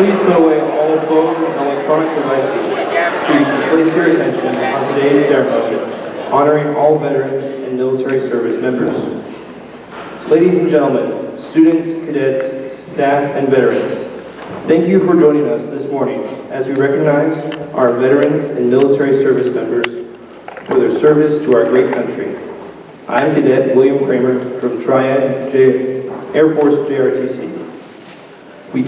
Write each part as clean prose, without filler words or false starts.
Please put away all phones and electronic devices so you can place your attention on today's ceremony, honoring all veterans and military service members. Ladies and gentlemen, students, cadets, staff, and veterans, thank you for joining us this morning as we recognize our veterans and military service members for their service to our great country. I'm Cadet William Kramer from Triad Air Force JRTC. We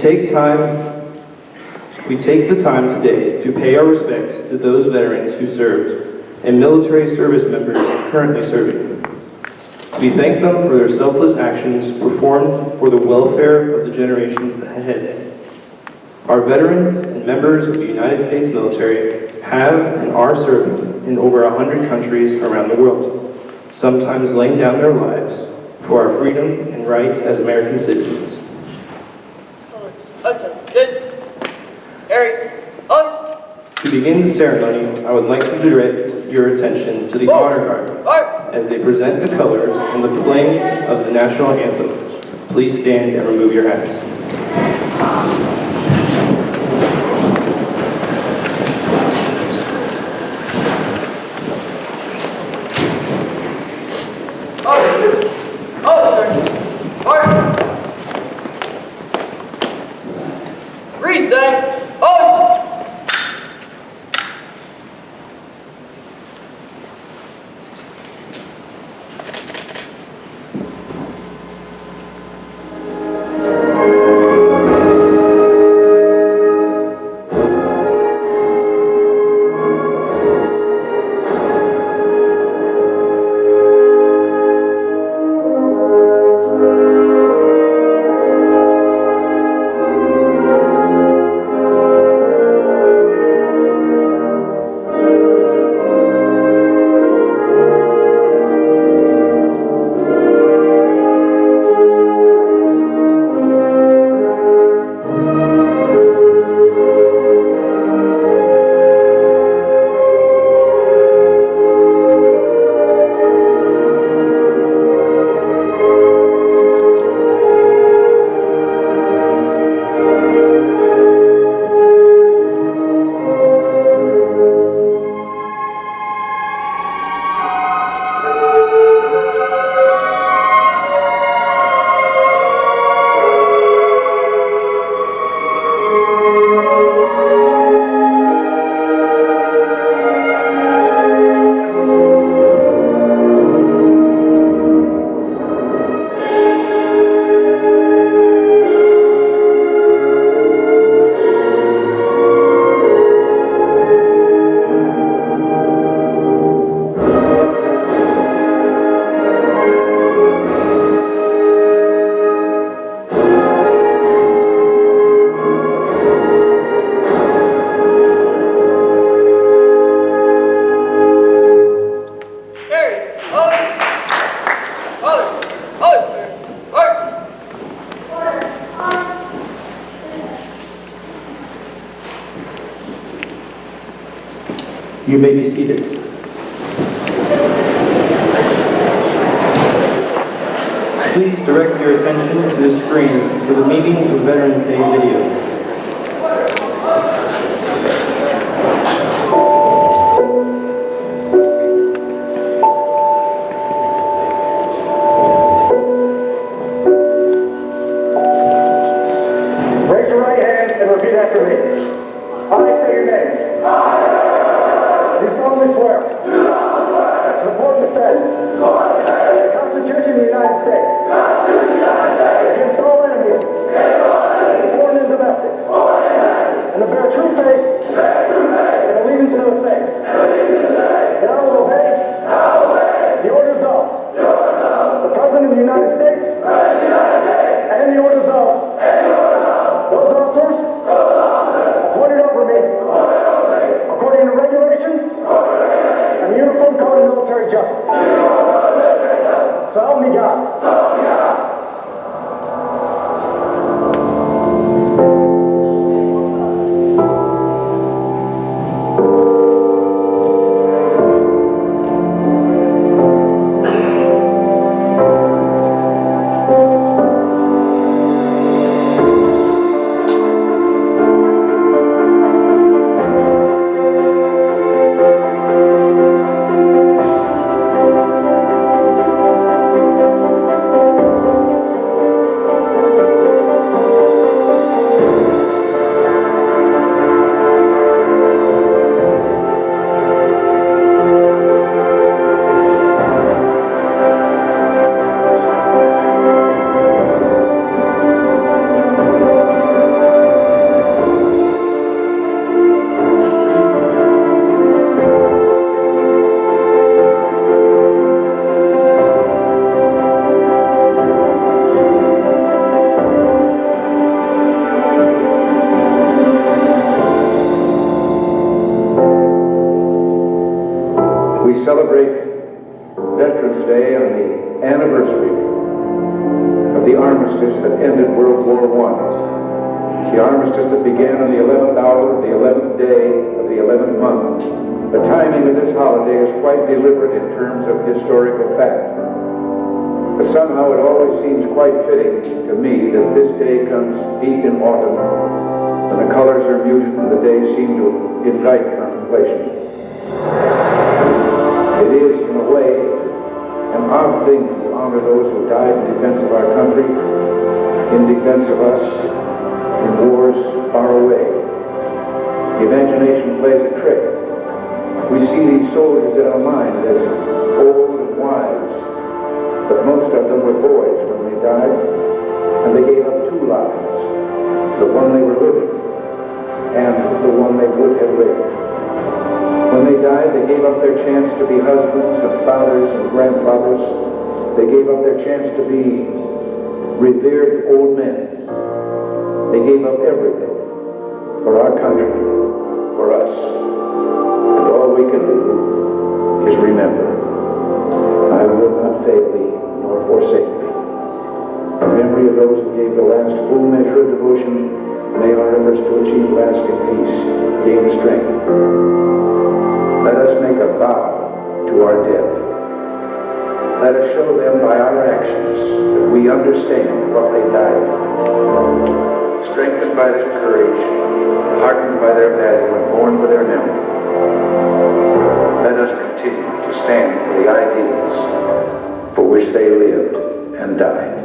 take the time today to pay our respects to those veterans who served and military service members currently serving. We thank them for their selfless actions performed for the welfare of the generations ahead. Our veterans and members of the United States military have and are serving in over 100 countries around the world, sometimes laying down their lives for our freedom and rights as American citizens. To begin the ceremony, I would like to direct your attention to the Honor Guard as they present the colors and the playing of the national anthem. Please stand and remove your hats. You may be seated. Please direct your attention to the screen for the Meeting of Veterans Day video. Raise your right hand and repeat after me. I say your name. Do solemnly swear to support and defend the Constitution of the United States against all enemies, foreign and domestic, and to bear true faith and allegiance to the same, that I will obey the orders of the President of the United States and the orders of those officers appointed over me according to regulations and the Uniform Code of Military Justice. So help me God. celebrate Veterans Day on the anniversary of the armistice that ended World War I. The armistice that began on the 11th hour of the 11th day of the 11th month. The timing of this holiday is quite deliberate in terms of historical fact. But somehow it always seems quite fitting to me that this day comes deep in autumn, when the colors are muted and the days seem to invite contemplation. It is, in a way, an odd thing to honor those who died in defense of our country, in defense of us, in wars far away. The imagination plays a trick. We see these soldiers in our mind as old and wise, but most of them were boys when they died, and they gave up two lives, the one they were living and the one they would have lived. When they died, they gave up their chance to be husbands and fathers and grandfathers. They gave up their chance to be revered old men. They gave up everything for our country, for us. And all we can do is remember. I will not fail thee, nor forsake thee. In memory of those who gave the last full measure of devotion, may our efforts to achieve lasting peace gain strength. Let us make a vow to our dead. Let us show them by our actions that we understand what they died for. Strengthened by their courage, heartened by their value, and born with their memory, let us continue to stand for the ideals for which they lived and died.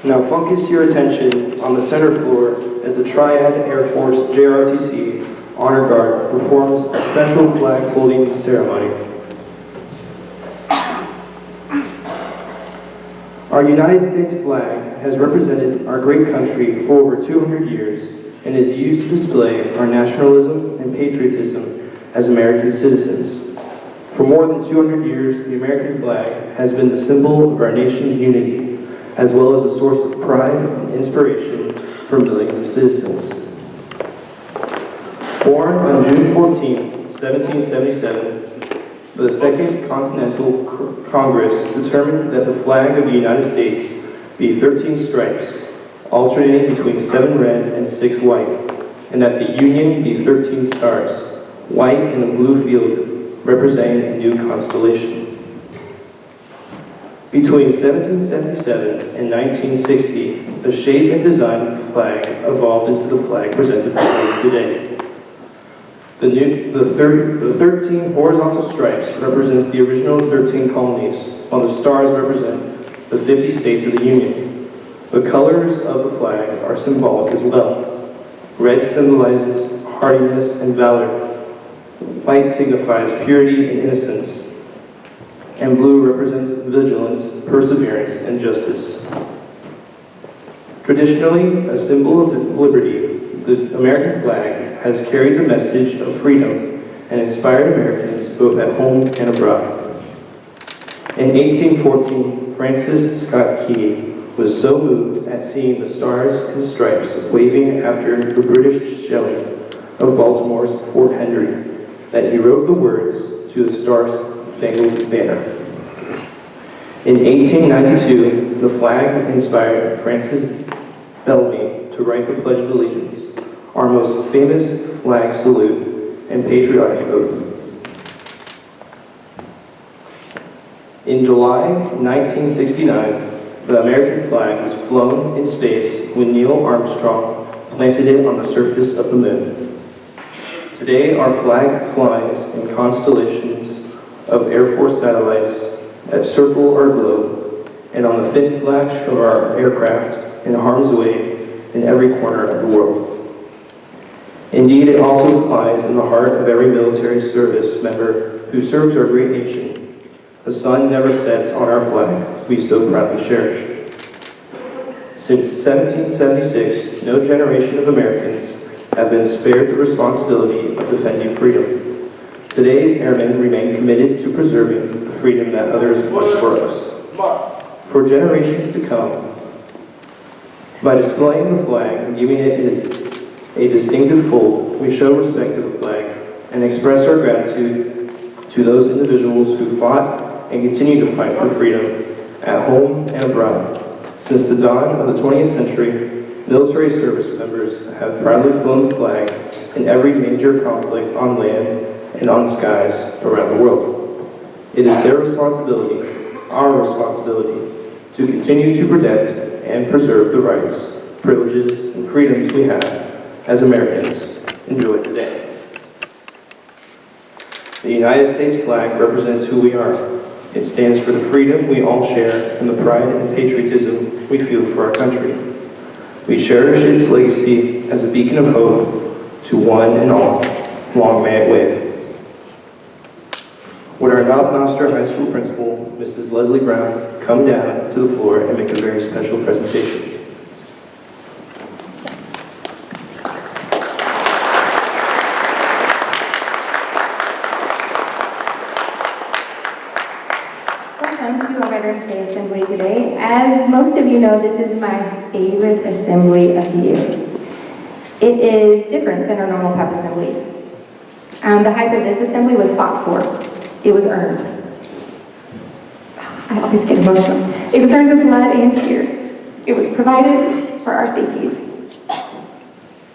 Now focus your attention on the center floor as the Triad Air Force JROTC Honor Guard performs a special flag folding ceremony. Our United States flag has represented our great country for over 200 years and is used to display our nationalism and patriotism as American citizens. For more than 200 years, the American flag has been the symbol of our nation's unity, as well as a source of pride and inspiration for millions of citizens. Born on June 14, 1777, the Second Continental Congress determined that the flag of the United States be 13 stripes, alternating between 7 red and 6 white, and that the Union be 13 stars, white in a blue field, representing a new constellation. Between 1777 and 1960, the shape and design of the flag evolved into the flag presented today. The 13 horizontal stripes represents the original 13 colonies, while the stars represent the 50 states of the Union. The colors of the flag are symbolic as well. Red symbolizes hardiness and valor. White signifies purity and innocence. and blue represents vigilance, perseverance, and justice. Traditionally, a symbol of liberty, the American flag has carried the message of freedom and inspired Americans both at home and abroad. In 1814, Francis Scott Key was so moved at seeing the stars and stripes waving after the British shelling of Baltimore's Fort Henry that he wrote the words to the Star-Spangled Banner. In 1892, the flag inspired Francis Bellamy to write the Pledge of Allegiance, our most famous flag salute and patriotic oath. In July 1969, the American flag was flown in space when Neil Armstrong planted it on the surface of the moon. Today, our flag flies in constellations of Air Force satellites that circle our globe and on the fin flash of our aircraft in harm's way in every corner of the world. Indeed, it also flies in the heart of every military service member who serves our great nation. The sun never sets on our flag we so proudly cherish. Since 1776, no generation of Americans have been spared the responsibility of defending freedom. Today's airmen remain committed to preserving the freedom that others won for us. For generations to come, by displaying the flag and giving it a distinctive fold, we show respect to the flag and express our gratitude to those individuals who fought and continue to fight for freedom at home and abroad. Since the dawn of the 20th century, military service members have proudly flown the flag in every major conflict on land and on skies around the world. It is their responsibility, our responsibility, to continue to protect and preserve the rights, privileges, and freedoms we have as Americans enjoy today. The United States flag represents who we are. It stands for the freedom we all share and the pride and patriotism we feel for our country. We cherish its legacy as a beacon of hope to one and all. Long may it wave. Would our Noster High School principal, Mrs. Leslie Brown, come down to the floor and make a very special presentation. Welcome to our Veterans Day Assembly today. As most of you know, this is my favorite assembly of the year. It is different than our normal pep assemblies. The hype of this assembly was fought for. It was earned. I always get emotional. It was earned with blood and tears. It was provided for our safeties.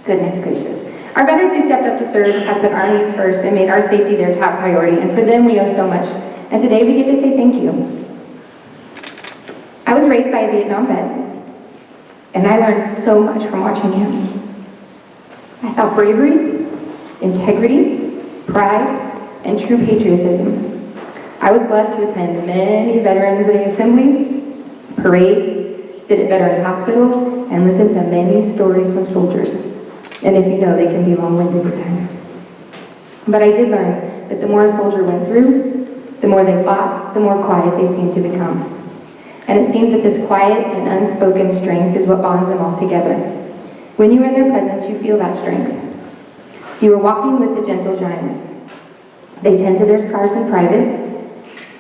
Goodness gracious. Our veterans who stepped up to serve have put our needs first and made our safety their top priority, and for them we owe so much. And today we get to say thank you. I was raised by a Vietnam vet, and I learned so much from watching him. I saw bravery, integrity, pride, and true patriotism. I was blessed to attend many Veterans Day assemblies, parades, sit at veterans hospitals, and listen to many stories from soldiers. And if you know, they can be long-winded at times. But I did learn that the more a soldier went through, the more they fought, the more quiet they seemed to become. And it seems that this quiet and unspoken strength is what bonds them all together. When you are in their presence, you feel that strength. You are walking with the gentle giants. They tend to their scars in private,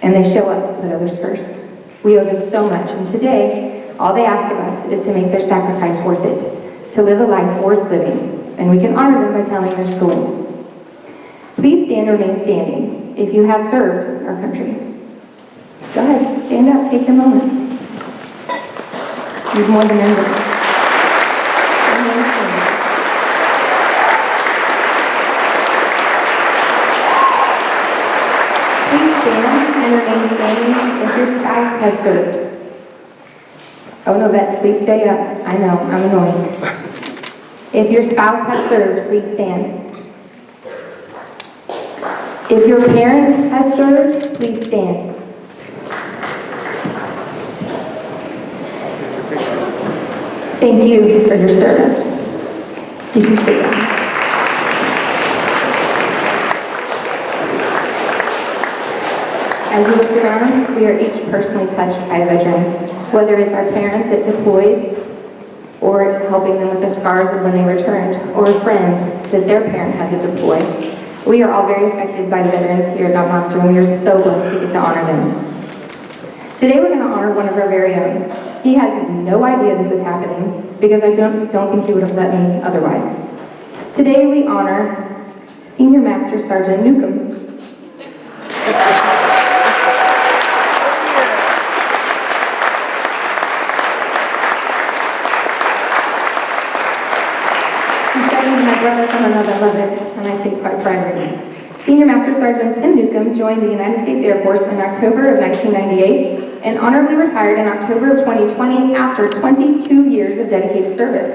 and they show up to put others first. We owe them so much, and today, all they ask of us is to make their sacrifice worth it, to live a life worth living, and we can honor them by telling their stories. Please stand or remain standing if you have served our country. Go ahead, stand up, take your moment. You've more than earned it. Please stand and remain standing if your spouse has served. Oh no, vets, please stay up. I know, I'm annoying. If your spouse has served, please stand. If your parent has served, please stand. Thank you for your service. You can sit down. As you looked around, we are each personally touched by a veteran, whether it's our parent that deployed, or helping them with the scars of when they returned, or a friend that their parent had to deploy. We are all very affected by the veterans here at Noster, and we are so blessed to get to honor them. Today we're going to honor one of our very own. He has no idea this is happening, because I don't think he would have let me otherwise. Today we honor Senior Master Sergeant Newcomb. He's second to my brother from another mother, and I take quite pride in him. Senior Master Sergeant Tim Newcomb joined the United States Air Force in October of 1998 and honorably retired in October of 2020 after 22 years of dedicated service.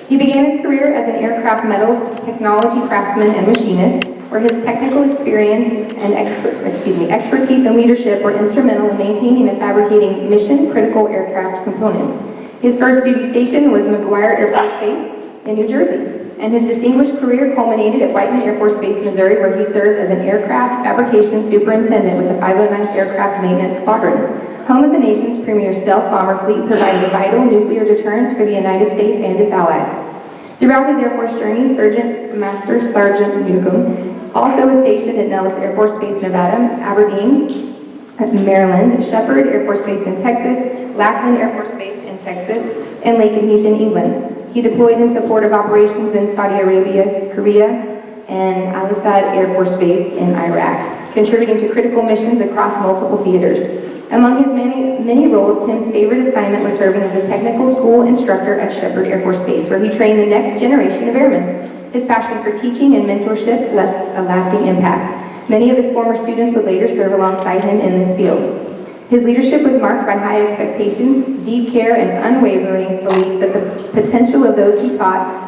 He began his career as an aircraft metals, technology craftsman, and machinist, where his technical experience and expertise and leadership were instrumental in maintaining and fabricating mission-critical aircraft components. His first duty station was McGuire Air Force Base in New Jersey, and his distinguished career culminated at Whiteman Air Force Base, Missouri, where he served as an aircraft fabrication superintendent with the 509th Aircraft Maintenance Squadron. Home of the nation's premier stealth bomber fleet, providing vital nuclear deterrence for the United States and its allies. Throughout his Air Force journey, Master Sergeant Newcomb also was stationed at Nellis Air Force Base, Nevada, Aberdeen, Maryland, Shepherd Air Force Base in Texas, Lackland Air Force Base in Texas, and Lakenheath in England. He deployed in support of operations in Saudi Arabia, Korea, and Al Asad Air Force Base in Iraq, contributing to critical missions across multiple theaters. Among his many roles, Tim's favorite assignment was serving as a technical school instructor at Shepherd Air Force Base, where he trained the next generation of airmen. His passion for teaching and mentorship left a lasting impact. Many of his former students would later serve alongside him in this field. His leadership was marked by high expectations, deep care, and unwavering belief that the potential of those he taught.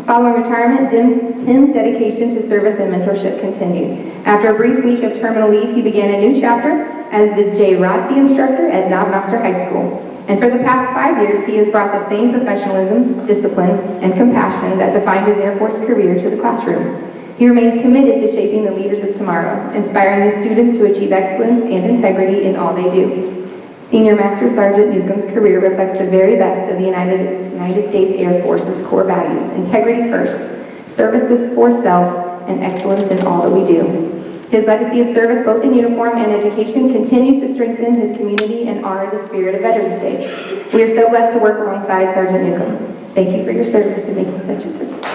Following retirement, Tim's dedication to service and mentorship continued. After a brief week of terminal leave, he began a new chapter as the J. ROTC instructor at Noster High School. And for the past 5 years, he has brought the same professionalism, discipline, and compassion that defined his Air Force career to the classroom. He remains committed to shaping the leaders of tomorrow, inspiring his students to achieve excellence and integrity in all they do. Senior Master Sergeant Newcomb's career reflects the very best of the United States Air Force's core values: integrity first, service before self, and excellence in all that we do. His legacy of service, both in uniform and education, continues to strengthen his community and honor the spirit of Veterans Day. We are so blessed to work alongside Sergeant Newcomb. Thank you for your service in making such a difference.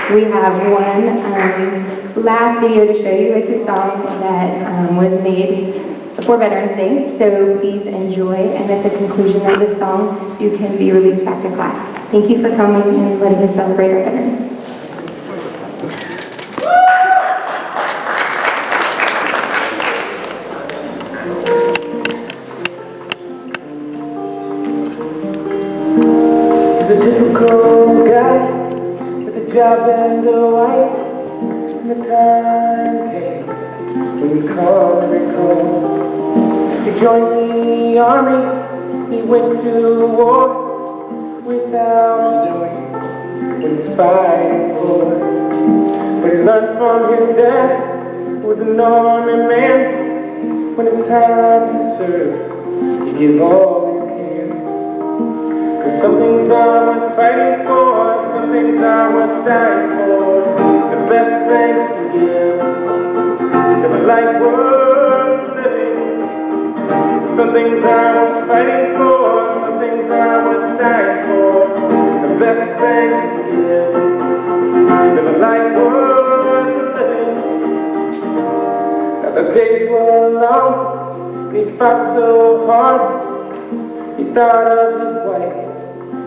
We have one last video to show you. It's a song that was made for Veterans Day, so please enjoy, and at the conclusion of the song, you can be released back to class. Thank you for coming and letting us celebrate our veterans. He's a typical guy with a job and a wife, and the time came when his country called. He joined the army, he went to war without knowing what he's fighting for. But he learned from his dad, who was an army man: when it's time to serve, you give all you can. 'Cause some things are worth fighting for, some things are worth dying for. The best things you can give, live a life worth living. Some things are worth fighting for, some things are worth dying for. The best things you can give, live a life worth living. Now the days were long, he fought so hard. He thought of his wife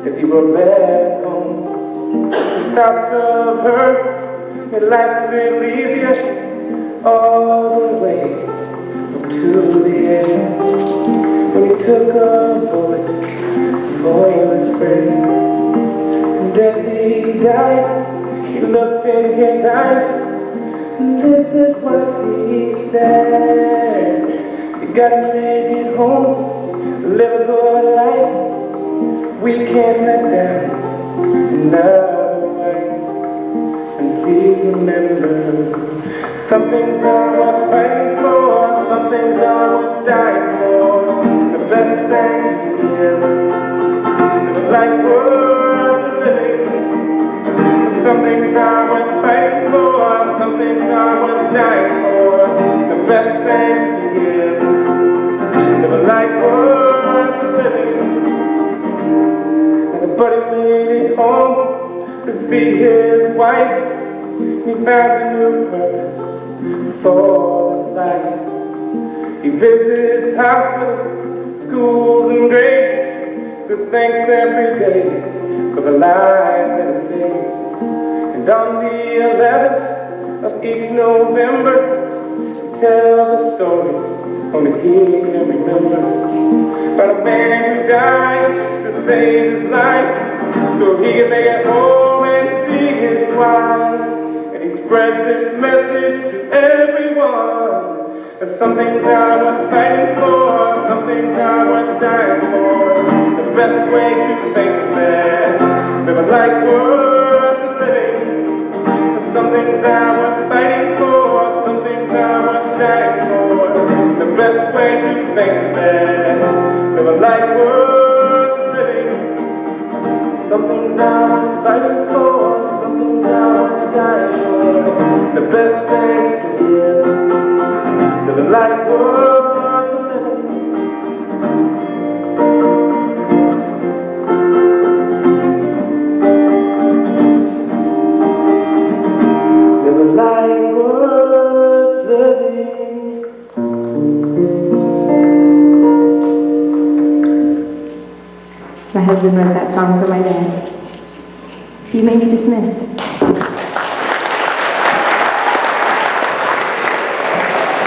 as he wrote letters home. His thoughts of her made life a little easier, all the way up to the end. When he took a bullet for his friend, he died, he looked in his eyes, and this is what he said. You gotta make it home, live a good life. We can't let down another wife. And please remember, some things are worth fighting for, some things are worth dying for. The best things you can give, live a life worth living. Some things are worth fighting for, some things are worth dying for. The best things you can give, live a life worth living. And the buddy made it home to see his wife. He found a new purpose for his life. He visits hospitals, schools, and graves. Says thanks every day for the lives that are saved. And on the 11th of each November, he tells a story only he can remember, about a man who died to save his life, so he can make it home and see his wife. And he spreads this message to everyone, that some things are worth fighting for, some things are worth dying for. The best way to think of it, live a life worth living. Some things are worth fighting for, some things are worth dying for. The best way to think of it, live a life worth living. Some things are worth fighting for, some things are worth dying for. The best things you can give, live a life worth living. Live a life worth living. My husband wrote that song for my dad. You may be dismissed.